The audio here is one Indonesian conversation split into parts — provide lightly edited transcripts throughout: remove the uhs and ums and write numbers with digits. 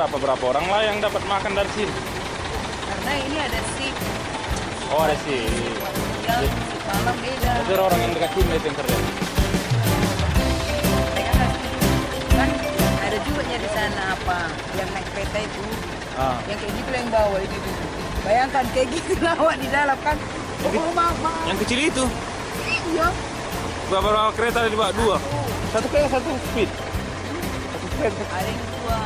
berapa orang lah yang dapat makan dari sini? Karena ini ada shift. Oh, ada sih. Ya, malam beda. Itu orang yang dekat sini itu yang kerja. Kan ada juga di sana apa yang naik kereta itu. Yang kayak gitu yang bawa itu. Bayangkan kayak gitu lawak di dalam kan. Oh, mama. Yang kecil itu? Iya. Berapa kereta ada di bawah? Dua? Satu kereta, satu speed? Satu kereta? Ada yang dua.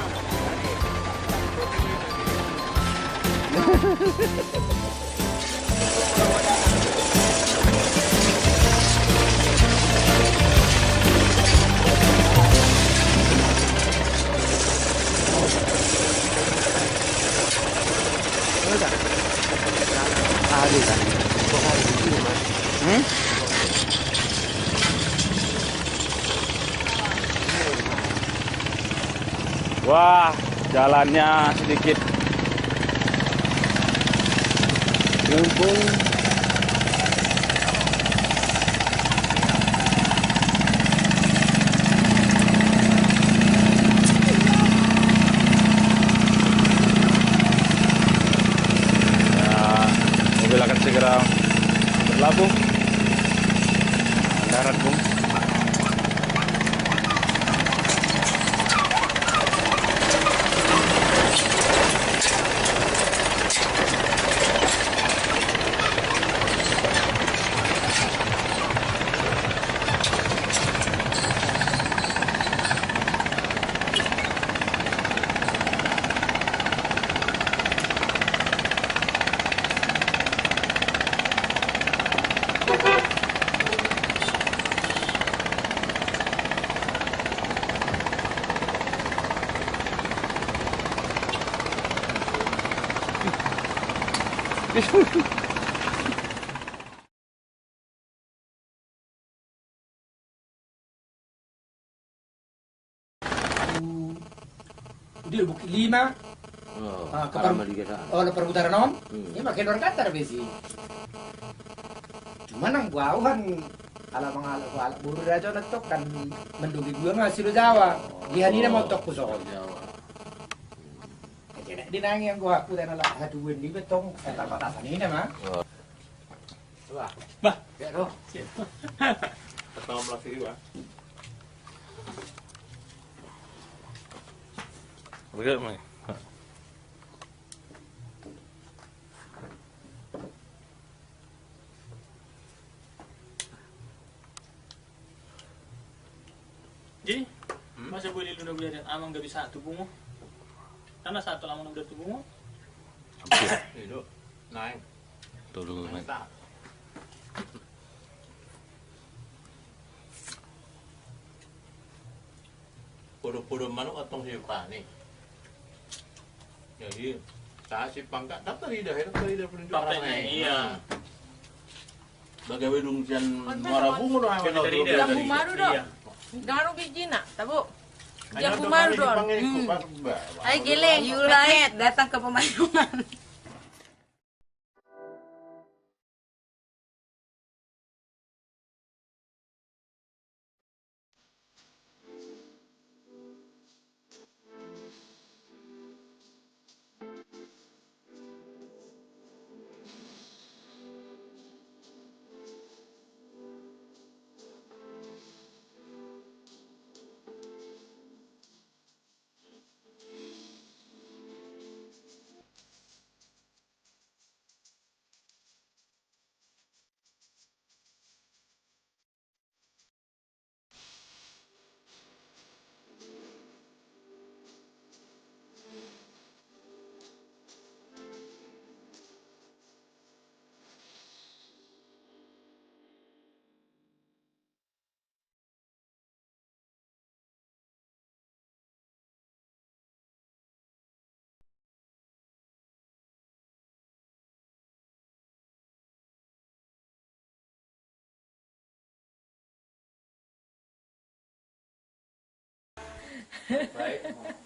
Wah, jalannya sedikit lempung. Ya, mobil akan segera berlabuh. Mendarat, Bung. Di Bukit Lima. Ke perputaran om. Ini makin orang Qatar besi. Cuman nang buawan alam buru raja natok kan mendugi gua ngasih Jawa. Lihat ini mau tok kusok Jawa. Jadi dinangi yang gua aku dan ala haduin di betong kata batasan ini mah. Bah, ya roh. Pertama melatih Wah. Lihat, Mai. Jadi, masa boleh lu udah dan amang gak bisa tubuhmu? Karena satu lama udah tubuhmu? Itu naik. Tuh dulu naik. Puro-puro manuk atong si pani. Jadi, tak si pangkat dapat lidah penunjuk arahnya. Iya. Bagaimana dong jan marabungu doang yang Jambu maru dong. Garu biji nak, tabu. Jambu maru dong. Ay geleng, Yulai datang ke pemandangan.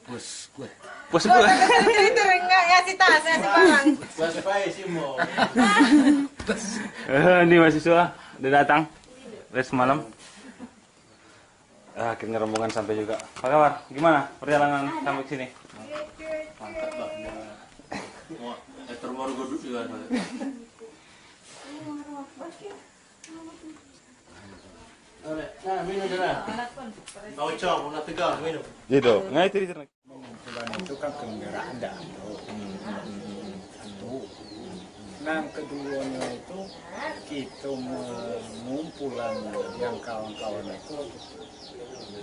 Bos gue. itu enggak ngasih tas, ngasih barang. Ini mahasiswa udah datang dari semalam. Akhirnya rombongan sampai juga. Apa kabar? Gimana perjalanan sampai sini? baru godut juga. Nah, minum dah. Kau cok, nak tegang minum. Gitu. Ngai tiri sana. Pengumpulan itu kan kendaraan dah. Satu. Nah, keduanya itu kita mengumpulan yang kawan-kawan itu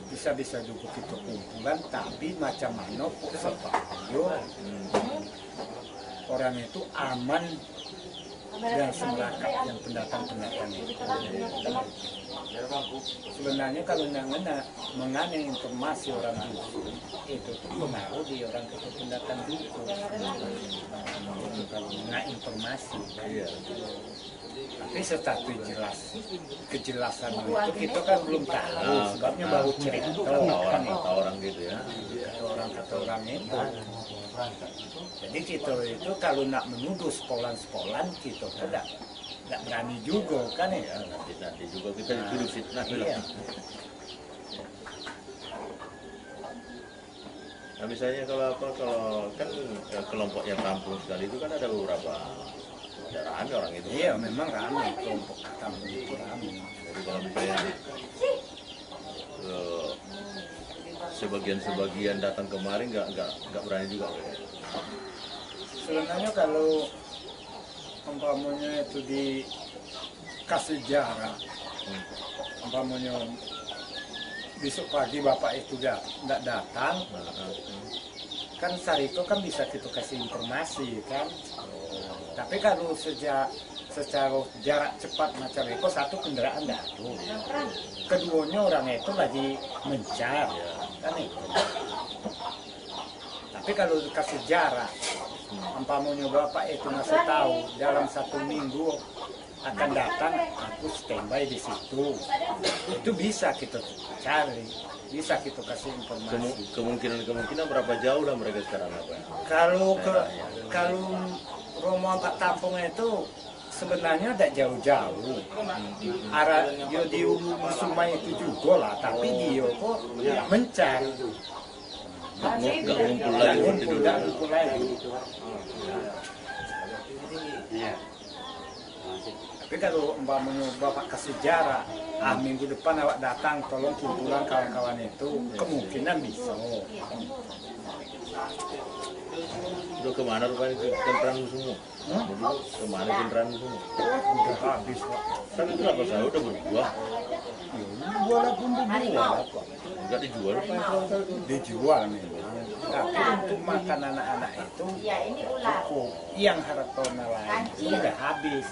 bisa juga kita kumpulan, tapi macam mana supaya orang itu aman dan semerakat yang pendatang-pendatang itu. Sebenarnya kalau mengenai informasi orang dusun itu tuh pengaruh di orang itu pendatang dusun. Kalau mengenai informasi, tapi setahu kejelasan itu kita kan belum tahu, sebabnya baru cerita orang gitu ya. Kata orang itu. Jadi kita itu kalau nak menuduh sekolah kita tidak berani juga kan ya. Nanti juga kita dituduh fitnah bilang. Nah misalnya kalau kan kelompok yang kampung sekali itu kan ada beberapa, ada rame orang itu. Iya memang rame, kelompok kampung itu rame. Jadi kalau misalnya sebagian datang kemarin nggak berani juga. Sebenarnya kalau umpamanya itu dikasih jarak, umpamanya besok pagi bapak itu nggak datang, kan Sarito kan bisa kita kasih informasi kan. Tapi kalau secara jarak cepat macam itu, satu kendaraan nggak ada, keduanya orang itu lagi mencar kan itu. Tapi kalau kasih jarak, umpamanya bapak itu masih tahu dalam 1 minggu akan datang, aku standby di situ. Itu bisa kita cari, bisa kita kasih informasi. Kemungkinan berapa jauh lah mereka sekarang apa? Kalau Romo Pak Tampung itu sebenarnya tidak jauh-jauh. Arah dia di sungai itu juga lah, tapi dia kok mencar. Nggak ngumpul lagi. Tapi kalau umpamanya bapak kasih jarak, minggu depan awak datang, tolong kumpulan kawan-kawan itu, kemungkinan bisa. Udah kemana rupanya kendaraan semua? Kemana kendaraan semua? Udah habis Pak. Kan itu apa saya udah berbuah? Walaupun dijual Pak. Enggak dijual apa? Dijual memang. Tapi untuk makan anak-anak itu cukup. Yang hartona lain itu udah habis.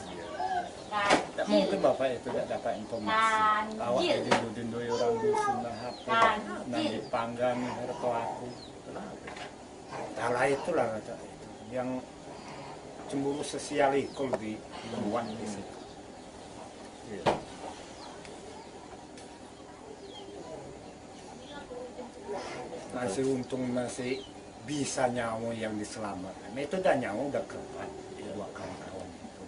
Tak mungkin bapak itu tidak dapat informasi. Awak didindui orang dusun lah apa, nanti panggang harta aku. Salah itulah kata itu. Yang cemburu sosial itu lebih kuat di situ. Masih untung masih bisa nyawa yang diselamatkan. Itu dah nyawa udah keluar dua kawan-kawan itu.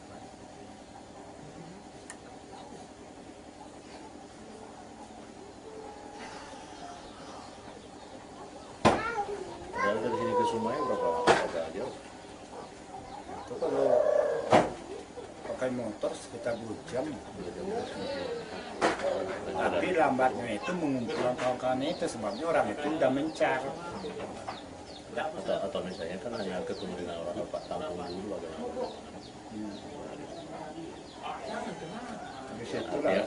Padahal dari sini ke Sumai berapa jauh? Itu kalau pakai motor sekitar 2 jam. Tapi lambatnya itu mengumpulkan kawan-kawan itu sebabnya orang itu udah mencar. Atau misalnya kan hanya ketemu dengan orang Pak Tampung dulu bagaimana?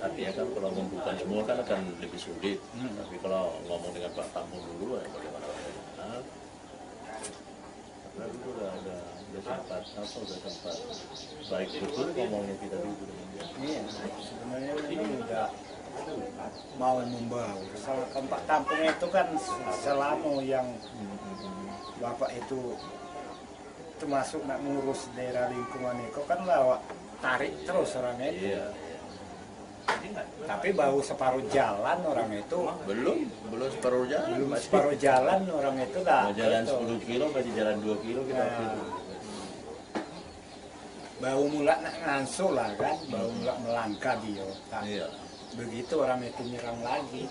Artinya kan kalau mengumpulkan semua kan akan lebih sulit. Tapi kalau ngomong dengan Pak Tampung dulu ya bagaimana? Karena itu udah sempat baik betul ngomongnya kita dulu. Iya, sebenarnya ini udah mau membawa. Misalkan Pak Tampung itu kan selama yang bapak itu termasuk nak ngurus daerah lingkungan itu kan lawak tarik terus orangnya itu. Iya. Tapi baru separuh jalan orang itu. Belum separuh jalan. Belum separuh jalan orang itu dah. Mau jalan 10 kilo masih jalan 2 kilo kita. Baru mulai nak ngasuh lah kan, baru mulai melangkah dia. Iya. Begitu orang itu nyerang lagi.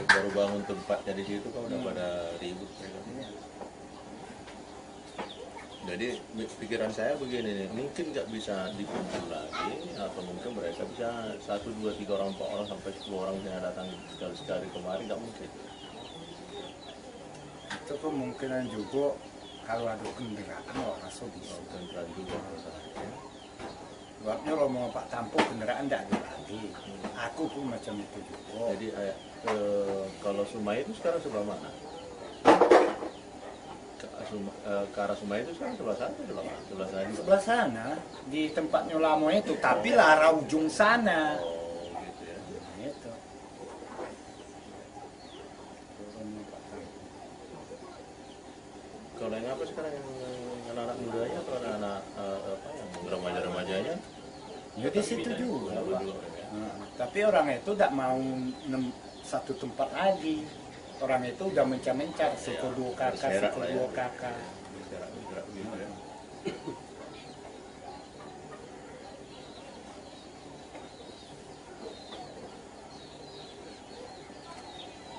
Baru bangun tempatnya di situ kan udah pada ribut. Jadi pikiran saya begini nih, mungkin nggak bisa dikumpul lagi, atau mungkin mereka bisa 1, 2, 3 orang, 4 orang sampai 10 orang yang datang sekali-sekali kemarin, nggak mungkin. Itu kemungkinan juga kalau ada kendaraan orang so bisa. Kendaraan juga masalahnya. Sebabnya kalau mau Pak tampung kendaraan tidak ada lagi. Aku pun macam itu juga. Jadi kalau Sumai itu sekarang sebelah mana? Ke arah Sumai itu sekarang sebelah sana, sebelah sana juga. Sebelah sana di tempatnya lama itu, tapi lara ujung sana. Oh gitu ya. Nah, itu. Kalau yang apa sekarang, yang anak-anak mudanya atau anak-anak apa yang remaja-remajanya? Ya di situ juga, Pak. Ya. Nah, tapi orang itu tidak mau satu tempat lagi. Orang itu udah mencar-mencar, suku dua kakak, berserak suku lah ya. dua kakak. Bergerak gitu ya.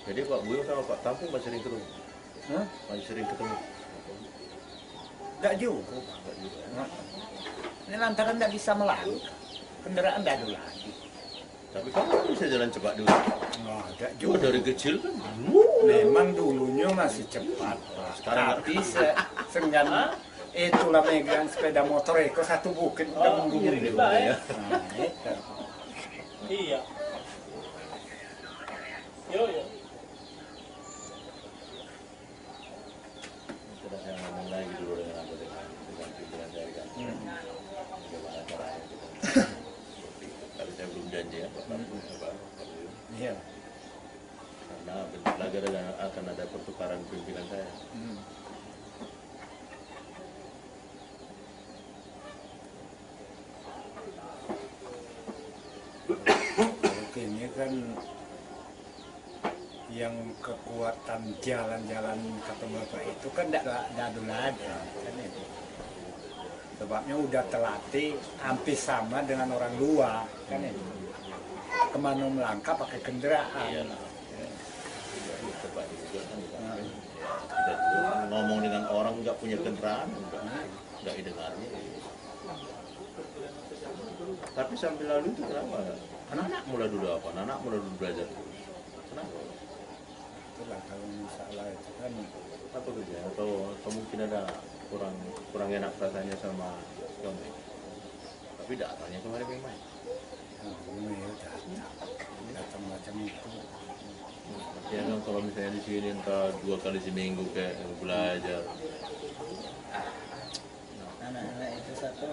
Jadi Pak Buyung sama Pak Tampung masih sering ketemu? Hah? Masih sering ketemu? Enggak juga. Enggak juga ya. Nah, ini lantaran tidak bisa melalui. Kendaraan tidak ada lagi. Tapi kamu kan bisa jalan cepat dulu. Nggak ada Juga juga. dari kecil kan? Memang dulunya masih cepat. Tapi senggan itulah megang sepeda motor itu satu bukit udah menggubung iya, dulu. ya. Nah, itu. Iya. Yo. Sudah saya ngomong lagi dulu dengan apa dengan pimpinan saya kan. Bagaimana caranya kita. Tapi saya belum janji ya Pak Tampung, Pak Buyung. Iya. Karena bentar lagi akan ada pertukaran pimpinan saya. Oke, ini kan yang kekuatan jalan-jalan kata Bapak itu kan tidak ada lagi kan itu. Sebabnya udah terlatih hampir sama dengan orang luar kan itu. Kemana melangkah pakai kendaraan. Iya lah. Coba juga kan kita juga ngomong dengan orang nggak punya kendaraan, nggak didengarnya. Tapi sambil lalu itu kenapa? Anak mulai dulu apa? Anak mulai dulu belajar. Kenapa? Itulah kalau misalnya itu kan Apa kerja? Atau mungkin ada kurang enak rasanya sama suami. Tapi datangnya kemarin main-main. datang macam itu. Ya kan kalau misalnya di sini entah 2 kali seminggu kayak belajar. Anak-anak itu satu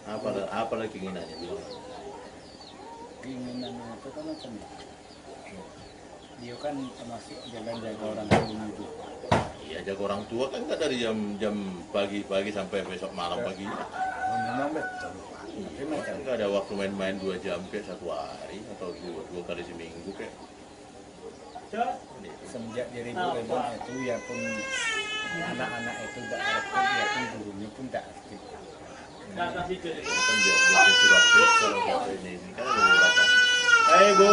Apa lagi keinginannya bilang? keinginannya itu kan macam itu. Dia kan termasuk jaga-jaga orang tua itu. Iya jaga orang tua kan nggak dari jam pagi sampai besok malam pagi. Memang betul Pak. Tapi macam Nggak ada waktu main-main 2 jam kayak 1 hari atau dua kali seminggu kayak. semenjak jadi guru itu ya pun anak-anak itu tidak aktif, ya pun gurunya pun tidak aktif. Nggak kasih jadi. Kan biasa surat kalau waktu ini kan ada beberapa. Hai Bu,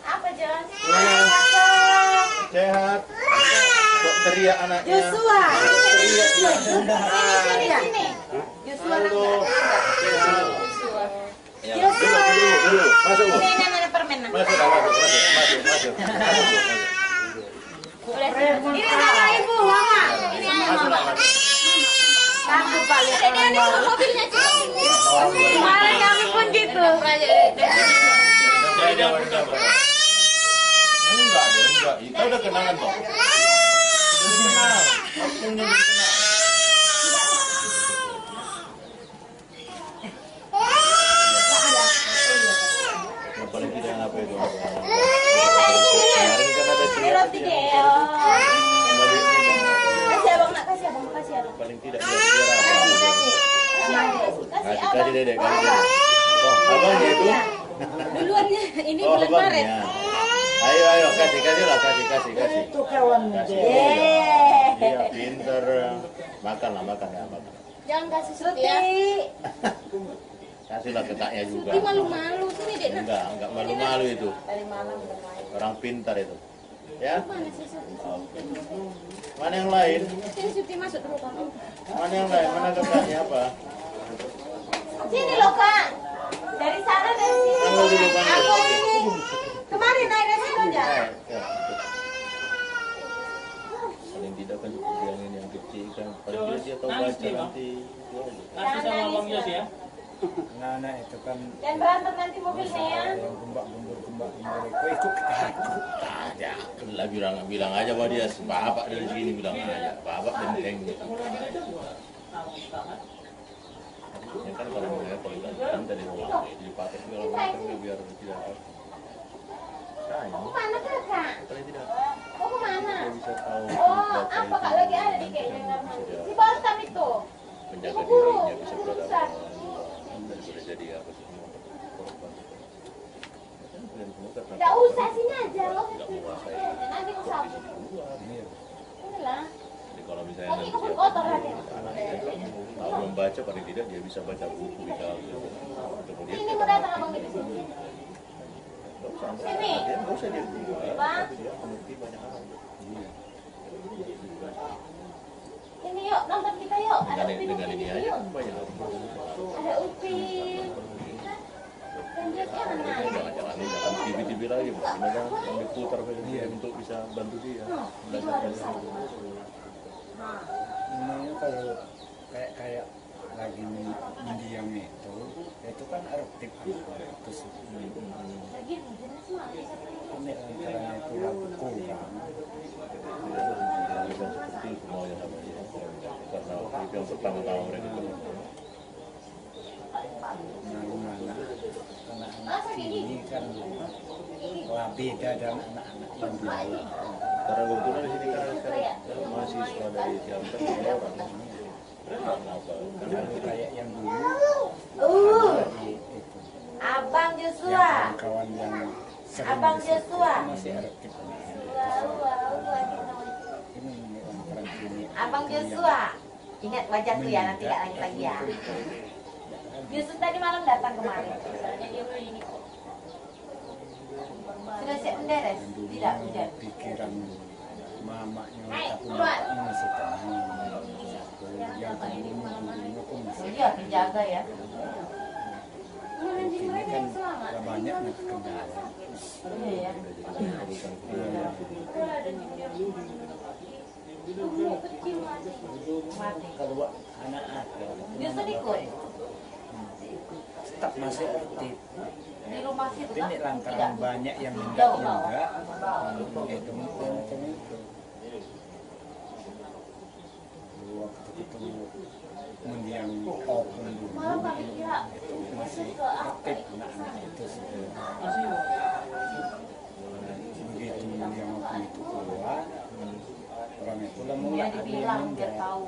Apa John? sehat. Kok teriak anaknya? Joshua. Teriak dia. Sini. Joshua Halo, sehat. Ya, Joshua. dulu, masuk Bu. Ini ada permen. Masuk. Boleh. Ini sama ibu, mama. Ini Masuk. mama. Takut Pak lihat orang baru. Mobilnya kemarin kami pun gitu. Enggak. Kita udah kenalan kok. Udah kenal. Waktunya udah kenal. Yang paling tidak apa itu? Kemarin kan ada cerita Roti Deo. Kasih abang nak, kasih abang, kasih abang. paling tidak dia apa? Kasih Kasih dedek, kasih dedek. Oh, abangnya itu? Duluan ini Oh, bulan Maret. abangnya. Ayo, kasih lah, kasih. Itu kawannya dia. Iya, pinter. Makan. Jangan kasih Suti ya. Kasihlah ke kaknya juga. Suti malu-malu sini dek. Enggak malu-malu itu. Dari malam Orang pintar itu. Ya. Mana yang lain? Mana yang lain? Mana kakaknya apa? Sini loh kak. Dari sana dari sini. Kalau dulu panggil. Aku ini kemarin naik dari sini aja. Paling tidak kan yang ini yang kecil kan. Paling dia tahu baca nanti. Kasih sama Bang Yos ya. Anak-anak itu kan Dan berantem nanti mobilnya ya. yang gembak-gembur kok ikut ketakutan. Ya, lah bilang aja bahwa dia bapak dari sini bilang aja. Bapak benteng. Ya kan kalau saya kan dari rumah dipakai segala macam biar tidak apa. Mau kemana kakak? Paling tidak. Mau kemana? Dia bisa tahu. Oh, apa kak lagi ada di kayaknya si Balsam itu. Menjaga dirinya bisa berada daripada jadi apa semua korban. Tidak usah sini aja loh. Tidak menguasai Nanti aku sapu. Inilah. jadi kalau misalnya Nanti nanti kebun kotor lagi. anaknya tahu membaca paling tidak dia bisa baca buku bisa kemudian Ini mau datang abang di sini. Sini. dia nggak usah dia Bang. tapi dia mengerti banyak hal. Ini yuk nonton kita yuk. Ada dengan ini aja yuk. kan banyak hal. Ada Upin. Dan dia kan Jangan TV lagi, mungkin ada yang diputar film dia untuk bisa bantu dia belajar. Ini kalau kayak lagi mendiam itu kan arti terus lagi jenis mah. ini antaranya itu lampu kurang. Bukan seperti semua yang sama dia karena itu yang pertama-tama mereka Mana anak-anak sini kan beda dan anak-anak yang dulu. karena kebetulan di sini kan sekarang mahasiswa dari Cianjur 2 orang. Kenapa? Karena Kayak yang dulu itu Abang Joshua. kawan yang sering Abang di situ Joshua. masih aktif. Ini orang sini. Abang Joshua. Ingat wajahku ya, nanti tidak lagi ya. Yusuf tadi malam datang kemarin. Sudah siap menderes? Tidak hujan. Pikiran mamanya Hai, tapi keluar. masih tenang. Yang dulunya pun masih Iya, penjaga ya. ini kan banyak yang kendala. Iya ya. Mati. Kalau anak ada Yusuf ikut tetap masih aktif. di rumah situ kan? Ini lantaran Tidak. banyak yang Jauh minta bawah. juga itu macam itu. Waktu itu mendiang opung dulu Malah pakai kira itu masih aktif anak-anak itu sih. Begitu mendiang opung itu keluar, orang itu lah mulai Dia ada yang dibilang dia meninggal. tahu.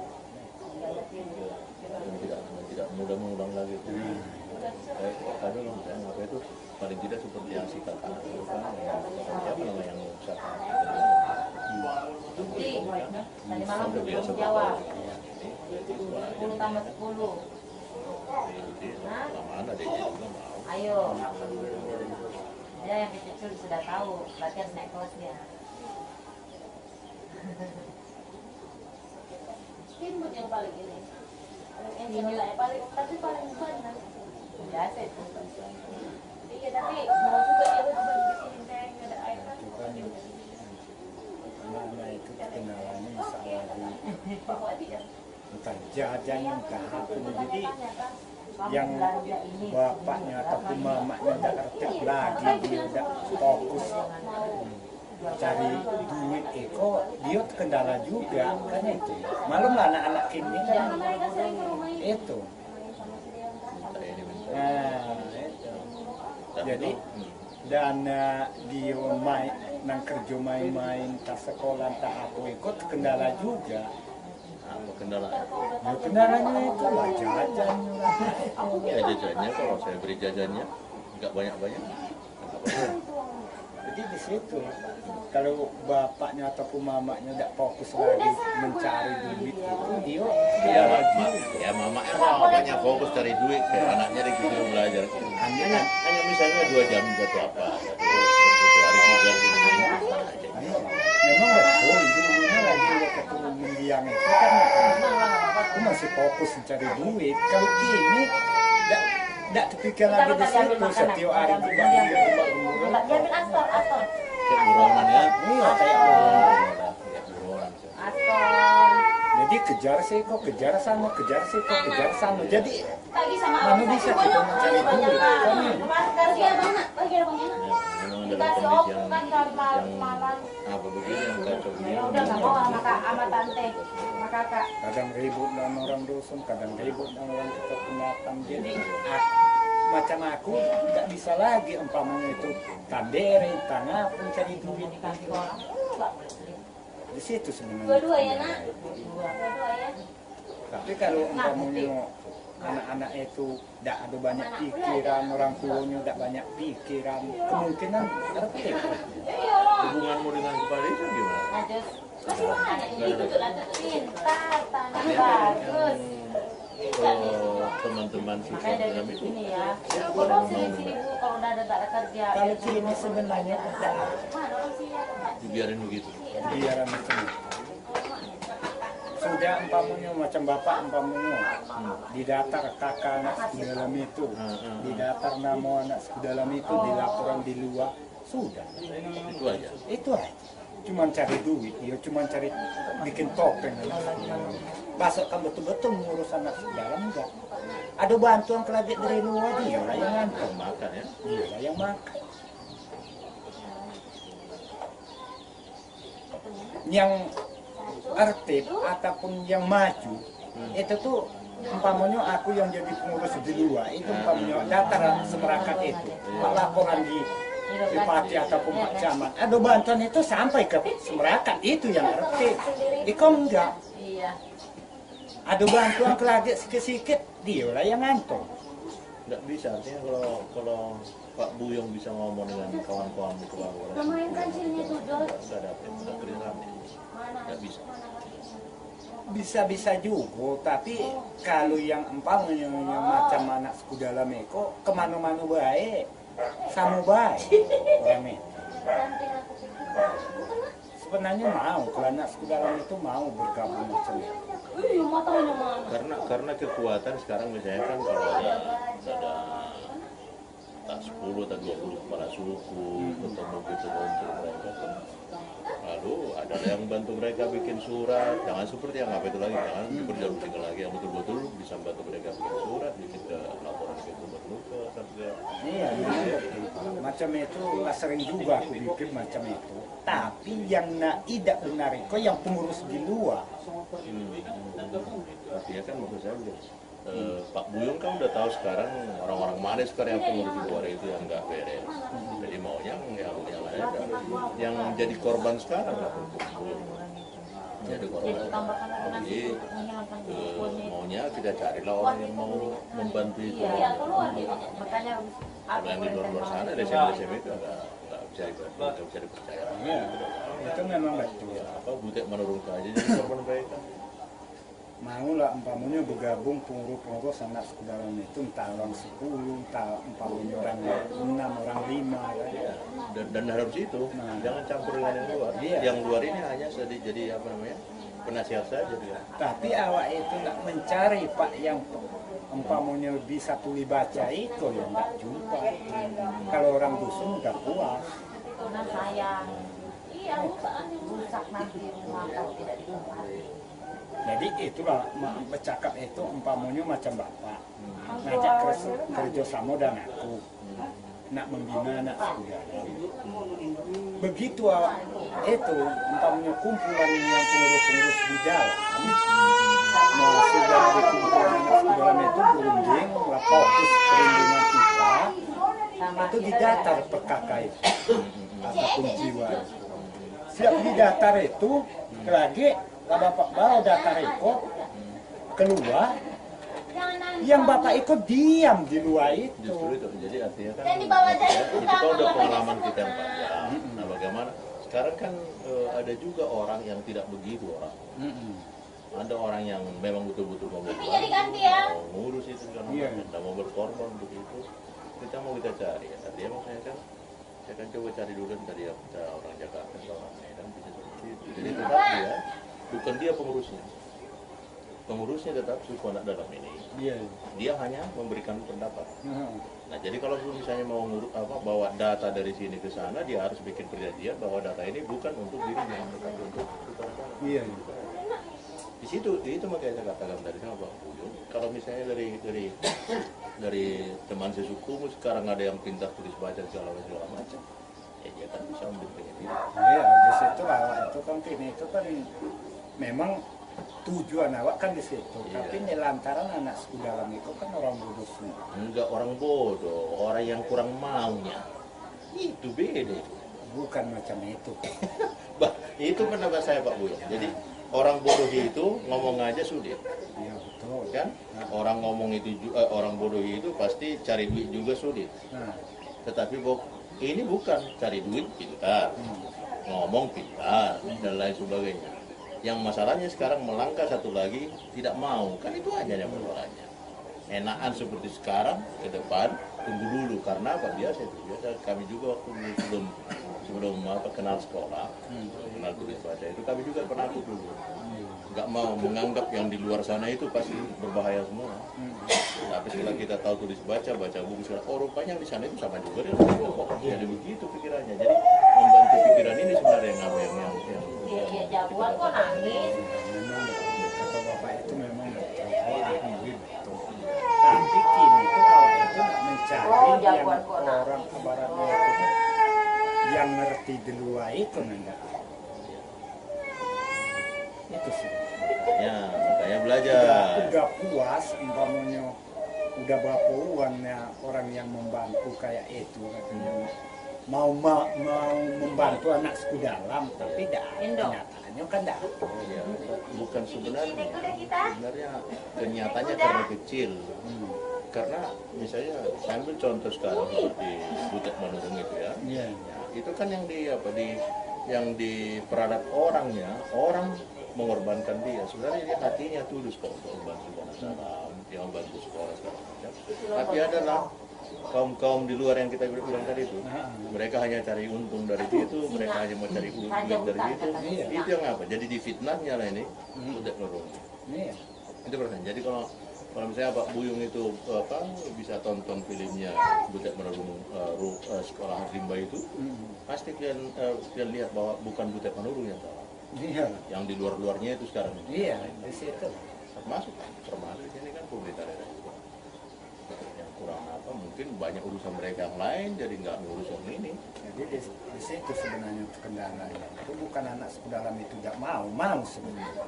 tidak mudah mengulang lagi itu. Karena apa itu paling tidak seperti yang si kakak itu kan siapa nama yang usaha Bukti. Tadi malam belum jawab. 10 tambah 10. Hah? lamaan ada juga mau Ayo. Dia yang kecil sudah tahu. Berarti harus naik kelasnya. Timbut yang paling ini. Yang paling tapi paling benar. Biasa itu. Iya tapi mau juga dia coba di sini saya nggak ada air kan. Itu kan anak-anak itu kendalanya misalnya entah jajan entah apa. Jadi yang bapaknya ataupun mamanya udah aktif lagi, dia udah fokus cari duit kok dia kendala juga kan itu. Malum lah anak-anak kini kan itu. Nah, itu. Jadi dana dia main nang kerja main-main tak sekolah tak apa ikut kendala juga. apa kendala Ya, kendalanya itu lah jajannya lah. ya jajannya kalau saya beri jajannya nggak banyak-banyak Jadi di situ kalau bapaknya ataupun mamanya tidak fokus lagi mencari duit itu dia tidak lagi. ya mamanya bapaknya fokus cari duit kayak anaknya disuruh belajar hanya misalnya 2 jam atau apa satu hari 3 jam fokus mencari duit. Kalau ini tidak terpikir lagi di situ setiap hari juga dia Diambil astor. Kayak buronan ya. iya kayak orang. Kayak buronan. Astor. Jadi kejar seko, kejar sana. Jadi Lagi sama mana bisa kita mencari duit? Bagi abang nak. Memang dalam Dikasih kondisi op kan kalau malam. apa begini yang kacau begini. Ya udah nggak mau sama tante, sama kakak. Kadang ribut dengan orang dusun, kadang ribut dengan orang kita pendatang. Jadi macam aku nggak bisa lagi umpamanya itu tandere, tanah pun cari duit. Dikasih orang nggak boleh. Di situ sebenarnya. Dua-dua ya nak. Dua-dua ya. Tapi kalau umpamanya anak-anak itu tidak ada banyak pikiran, orang tuanya tidak banyak pikiran, kemungkinan tertib. Hubunganmu dengan kepala itu gimana? Ajus. Masih banyak ini betul ada pintar, tanah bagus. Teman-teman Makanya support dari dalam itu sini ya. Kalau sini bu kalau udah ada tak ada kerja. Kalau sini sebenarnya tidak Mana orang sini ada. dibiarin begitu. biaran macam itu. Sudah umpamanya macam bapak umpamanya didatar kakak anak suku dalam itu, didatar nama anak suku dalam itu, di laporan di luar, sudah. Itu aja. Itu aja. Cuman cari duit, dia cuman cari bikin topeng. Masuk kan betul-betul mengurus anak suku dalam enggak. Ada bantuan kredit dari luar dia lah yang ngantor. Makan ya. Dia lah yang makan. Yang tertib ataupun yang maju itu tuh umpamanya aku yang jadi pengurus di luar itu umpamanya data semerakat itu laporan di bupati ataupun pak camat ada bantuan itu sampai ke semerakat itu yang tertib ikom enggak ada bantuan kelagi sedikit dia lah yang ngantor. Nggak bisa, artinya kalau Pak Buyong bisa ngomong dengan kawan-kawan di bawah. Lumayan kancilnya tuh Jol. Nggak dapet, nggak kerjasama. Nggak bisa. Bisa juga, tapi kalau yang umpamanya yang macam anak suku dalam itu kemana-mana baik, sama baik orang itu. Sebenarnya mau, kalau anak suku dalam itu mau bergabung macam itu. Karena kekuatan sekarang misalnya kan kalau ada tak 10 atau 20 kepala suku ketemu gitu untuk mereka kan lalu ada yang bantu mereka bikin surat, jangan seperti yang apa itu lagi, jangan diperjalukan lagi, yang betul-betul bisa bantu mereka bikin surat, bikin ke laporan ke gubernur ke satgas. Iya, macam itu sering juga aku bikin macam itu. Tapi yang tidak benar itu yang pengurus di luar. Tapi ya kan maksud saya Pak Buyong kan udah tahu sekarang orang-orang mana sekarang yang pengurus di luar itu yang nggak beres. Jadi maunya yang ada yang jadi korban sekarang lah Buyong. Jadi korban. Jadi maunya kita carilah orang yang mau membantu itu. Makanya Kalau yang di luar sana LSM itu nggak bisa dipercaya. Iya, itu memang betul. Apa butek menurunkan aja jadi korban mereka. Mau lah umpamanya bergabung pengurus anak suku dalam itu entah orang 10, entah umpamanya orang 6, orang 5 ya. Dan harus itu, jangan campur dengan yang luar. Iya. Yang luar ini hanya jadi apa namanya penasihat saja dia. Tapi awak itu nak mencari pak yang umpamanya bisa tuli baca itu yang nggak jumpa. Kalau orang dusun nggak puas. karena sayang. Iya, rusak nanti rumah kalau tidak ditempati. Jadi itulah bercakap itu umpamanya macam bapak ngajak kerja sama dan aku nak membina anak suku dalam. Begitu awak itu umpamanya kumpulan yang pengurus-pengurus di dalam masih dari kumpulan anak suku dalam itu berunding lah fokus perlindungan kita itu didatar per kakak itu ataupun jiwa. Siap didatar itu lagi lah bapak bawa data rekod keluar, yang bapak ikut diam di luar itu. Justru itu jadi artinya kan Dan dibawa dari itu kan udah pengalaman kita yang panjang. Nah bagaimana sekarang kan ada juga orang yang tidak begitu orang. Ada orang yang memang betul-betul mau jadi ganti ya. mau ngurus itu kan, tidak mau berkorban begitu. Kita mau kita cari. Artinya maksudnya kan saya akan coba cari dulu dari orang Jakarta, orang Medan bisa seperti itu. Jadi tetap dia bukan dia pengurusnya. pengurusnya tetap suku anak dalam ini. Iya. Dia hanya memberikan pendapat. Nah, Nah, jadi kalau misalnya mau bawa data dari sini ke sana, dia harus bikin perjanjian bahwa data ini bukan untuk dirinya, tetapi untuk sukarela. iya. Di situ itu makanya saya katakan dari sama Pak Buyung, kalau misalnya dari teman sesukumu sekarang ada yang pintar tulis baca segala macam, ya dia kan bisa ambil pendidikan. Iya, di situ awak itu kan ini itu kan memang tujuan awak kan di situ. Iya. Tapi lantaran anak suku dalam itu kan orang bodoh semua. Enggak orang bodoh, orang yang kurang maunya. Itu beda. Bukan macam itu. Bah, itu pendapat saya Pak Buyung. Jadi orang bodoh itu ngomong aja sulit, Iya betul. kan? Orang ngomong itu orang bodoh itu pasti cari duit juga sulit. Nah, Tetapi ini bukan cari duit pintar, ngomong pintar dan lain sebagainya. Yang masalahnya sekarang melangkah satu lagi tidak mau, kan itu aja yang persoalannya. Enakan seperti sekarang ke depan tunggu dulu karena apa biasa itu biasa kami juga waktu sebelum kenal sekolah, kenal tulis baca itu kami juga penakut dulu. Nggak mau menganggap yang di luar sana itu pasti berbahaya semua. Tapi setelah kita tahu tulis baca buku segala, oh rupanya di sana itu sama juga dia. Jadi begitu pikirannya. Jadi membantu pikiran ini sebenarnya yang Dia jagoan kok nangis. memang kata bapak itu memang betul. Betul. Tapi kini itu awak itu nggak mencari Oh, yang jagoan kok orang kebaratnya itu yang ngerti di luar itu enggak. Itu sih. ya makanya belajar. Udah puas umpamanya udah berapa uangnya orang yang membantu kayak itu katanya mau membantu anak suku dalam tapi dah kenyataannya kan dah. Ya, bukan sebenarnya kenyataannya karena kecil. Karena misalnya saya ambil contoh sekarang seperti Butet Manurung itu ya. Iya. Ya, itu kan yang diperalat orangnya, orang mengorbankan dia. Sebenarnya dia hatinya tulus kok untuk membantu anak dalam, dia membantu sekolah segala macam. Tapi adalah kaum di luar yang kita bilang tadi itu, mereka hanya cari untung dari situ, mereka hanya mau cari duit dari situ. Itu yang apa? Jadi difitnahnya lah ini, Butet Manurung. Iya. Itu pertanyaan. Jadi kalau misalnya Pak Buyung itu bisa tonton filmnya Butet Manurung Sekolah Rimba itu, pasti kalian lihat bahwa bukan Butet Manurung yang salah. Iya. Yang di luarnya itu sekarang ini. Iya, di situ. Termasuk ini kan pemerintah daerah juga. Yang kurang apa mungkin banyak urusan mereka yang lain jadi nggak ngurus yang ini. Jadi di situ sebenarnya kendalanya. Itu bukan anak suku dalam itu tidak mau sebenarnya.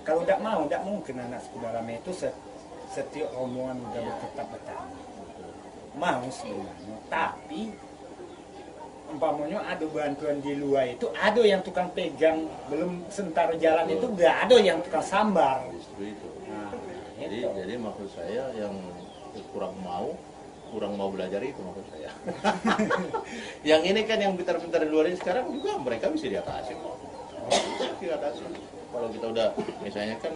Kalau tidak mau, tidak mungkin anak suku dalam itu setiap omongan udah tetap bertahan. Mau sebenarnya, tapi umpamanya ada bantuan di luar itu, ada yang tukang pegang, belum sementara jalan itu nggak ada yang tukang sambar. Justru itu. Nah, Jadi maksud saya yang kurang mau belajar itu maksud saya. Yang ini kan yang pintar-pintar di luar ini sekarang juga mereka bisa diatasi kok. Diatasi. Kalau kita udah misalnya kan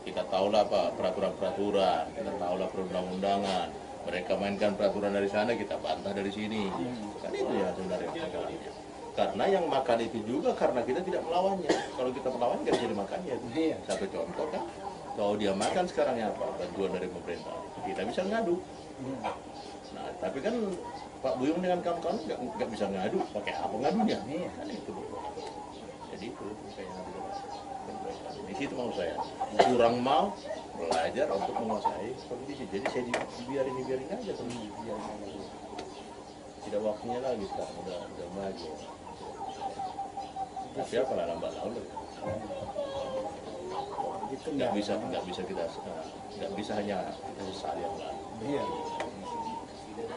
kita tahu lah apa peraturan-peraturan, kita tahu lah perundang-undangan. Mereka mainkan peraturan dari sana, kita bantah dari sini. Kan itu ya sebenarnya masalahnya. Karena yang makan itu juga karena kita tidak melawannya. Kalau kita melawan nggak bisa dimakannya. Iya. Satu contoh kan, kalau dia makan sekarang ya apa? Bantuan dari pemerintah. Kita bisa ngadu. Nah, tapi kan Pak Buyung dengan kawan-kawan nggak bisa ngadu. Pakai apa ngadunya? Kan itu. Jadi itu kayak di situ mau saya kurang mau belajar untuk menguasai kondisi. Jadi saya biarin aja terus. Tidak waktunya lagi sekarang udah maju. Tapi apalah lambat laun. itu Nggak bisa hanya sesal yang lalu. Iya.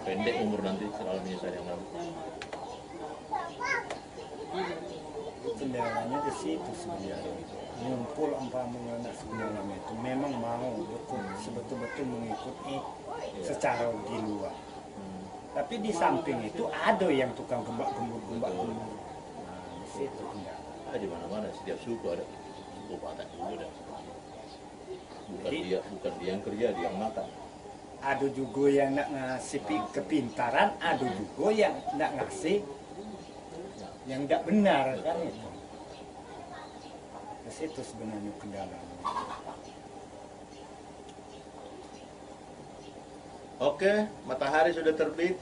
Pendek umur nanti selalu menyesal yang lalu. Kendalanya di situ sebenarnya. Ngumpul umpamanya anak suku dalam itu memang mau betul-betul mengikuti secara di luar. Tapi di samping itu ada yang tukang gembak-gembur. Nah, di situ kendala. Di mana-mana setiap suku ada suku Batak juga ada. Bukan dia yang kerja, dia yang makan. Ada juga yang nak ngasih kepintaran, ada juga yang nak ngasih yang tidak benar kan itu. Di situ sebenarnya kendalanya. Oke, matahari sudah terbit.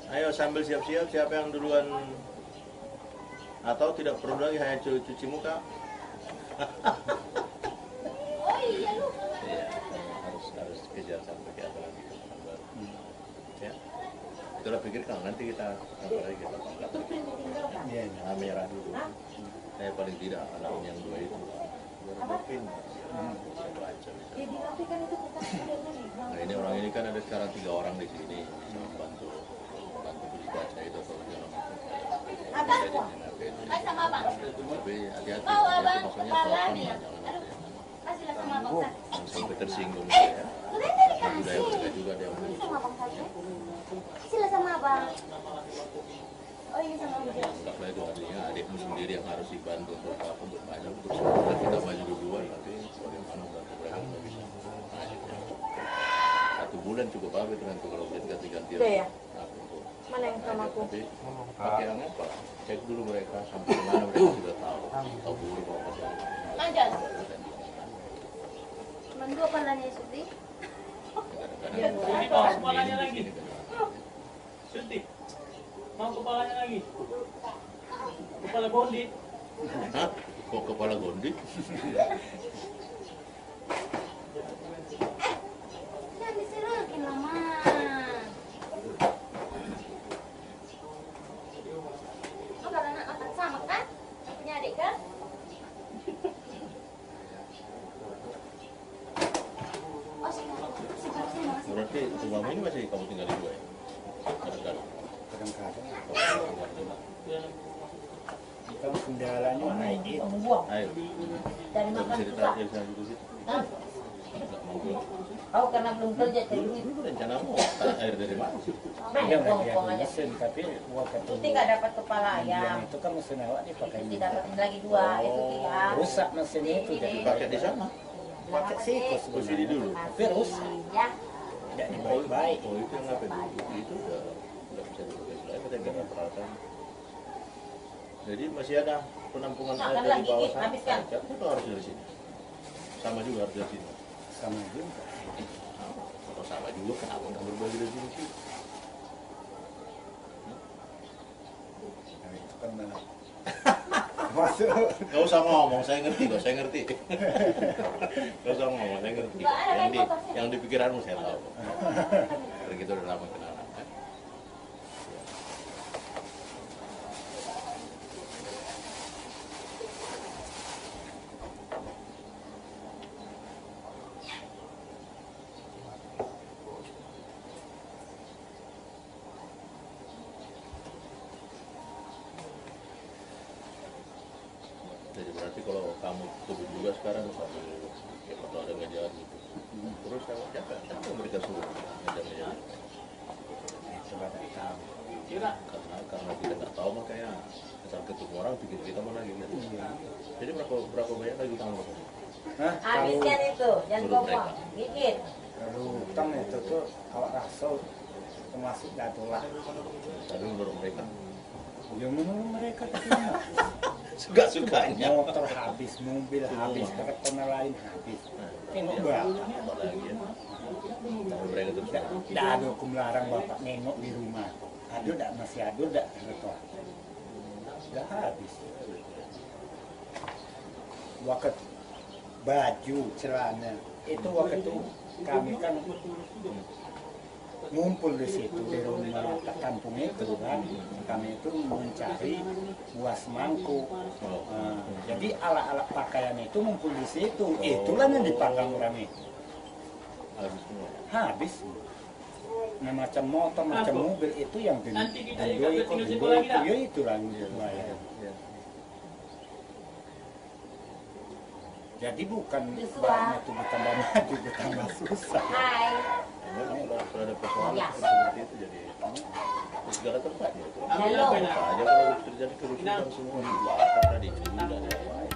Ayo sambil siap-siap, siapa yang duluan atau tidak perlu lagi hanya cuci muka. Oh iya lu. Iya, harus kejar sampai ke apa lagi ke tempat baru. Ya, itulah pikirkan nanti kita sampai lagi kita tempat. Iya. Jangan menyerah dulu. Saya paling tidak anak yang dua itu. Mungkin baca. Jadi tapi kan itu bukan Nah ini orang ini kan ada sekarang 3 orang di sini bisa membantu beli baca itu atau segala macam. Abang. Kasih sama abang. Tapi hati-hati, Mau abang maksudnya kepalanya. jangan Aduh. Kasihlah sama abang. jangan sampai tersinggung ya. Udah tadi Budaya kasih. mereka juga dia Ini sama abang saja. Kasihlah sama abang. Oh ini sama abang. anggaplah itu artinya adikmu sendiri yang harus dibantu untuk apa, untuk banyak, untuk sekolah kita maju duluan, tapi bagaimana bantu mereka nggak bisa. Nah, itu. 1 bulan cukup apa itu nanti kalau kita ganti-ganti. Udah ya? Aku untuk Mana yang sama aku? tapi pakai yang apa? Cek dulu mereka sampai mana mereka sudah tahu dulu bahwa masalah. Lanjut. Cuman dua palanya Suti. Ini mau kepalanya lagi. Sunti. Mau kepalanya lagi. Kepala bondi. Hah? Kok kepala gondik? Jangan diserahin lah, Mas. Oh, kalau anak sama kan? Punya adik kan? Oh, sini. Berarti rumahmu ini masih kamu tinggal di 2 ya? Kadang-kadang. Kadang-kadang kan kendalanya naik itu. Ayo, Dari kita makan bisa susah. ditarik sana dulu situ. Hah? Nggak mau pulang. Oh, karena belum kerja cari duit. Dulu rencanamu air dari mana sih? Dia nggak Kongkong ada aja. mesin, tapi waktu Tuti nggak dapat kepala yang ayam. itu kan mesin awak dipakai Tuti dapatin lagi 2. Itu 3. rusak mesin itu jadi Pakai di sana. pakai situ Posisi dulu. tapi rusak Ya. tidak baik-baik. Oh itu yang apa dulu? Itu udah bisa dipakai lagi, kita nggak ada peralatan. Jadi masih ada penampungan Nah, air kan dari lagi, bawah Git, sana. habiskan. Itu harus dari sini. Sama juga harus dari sini. Sama juga. Kalau sama juga kenapa nggak berbagi dari sini sih? Nah, itu kan mana masuk Gak usah ngomong, saya ngerti kok, saya ngerti. Gak usah ngomong, saya ngerti. Yang di pikiranmu saya tahu. Karena kita udah lama kenalan. Kan? Jadi berarti kalau kamu kebun juga sekarang sambil ya kalau ada ngajar gitu. Terus siapa yang mereka suruh ngajar-ngajar? itu tidak tahu. Karena kita nggak tahu makanya asal ketemu orang pikir kita mana gitu. Jadi berapa banyak lagi kamu pakai? Hah? Habiskan itu, jangan Suruh kongkong. Gigit. Kalau utang itu tuh awak rasa termasuk datulah. Tapi menurut mereka Ya menurut mereka terima. nggak sukanya. Motor habis, mobil habis, kereta lain habis. Tengok bapak. Apa lagi ya? Tapi mereka terus Tidak ada aku melarang bapak nengok di rumah. Ada tak masih ada tak kereta? Sudah habis. Waktu baju, celana itu waktu itu kami kan ngumpul di situ di rumah kampung itu kan kami itu mencari buas mangkuk. Nah, jadi alat-alat pakaian itu ngumpul di situ, itulah yang dipakai orang itu habis semua. habis. Nah macam motor macam mobil itu yang Nanti kita dulu juga itu tinggal lagi dah. ya itu lah yang dibayar. Ya. Jadi bukan bahannya itu bertambah maju bertambah susah. Hai. Memang kalau ada persoalan Ya. seperti itu jadi segala tempat ya. Ambil apa Apa aja kalau terjadi kerusuhan semua dibakar tadi jadi udah ada apa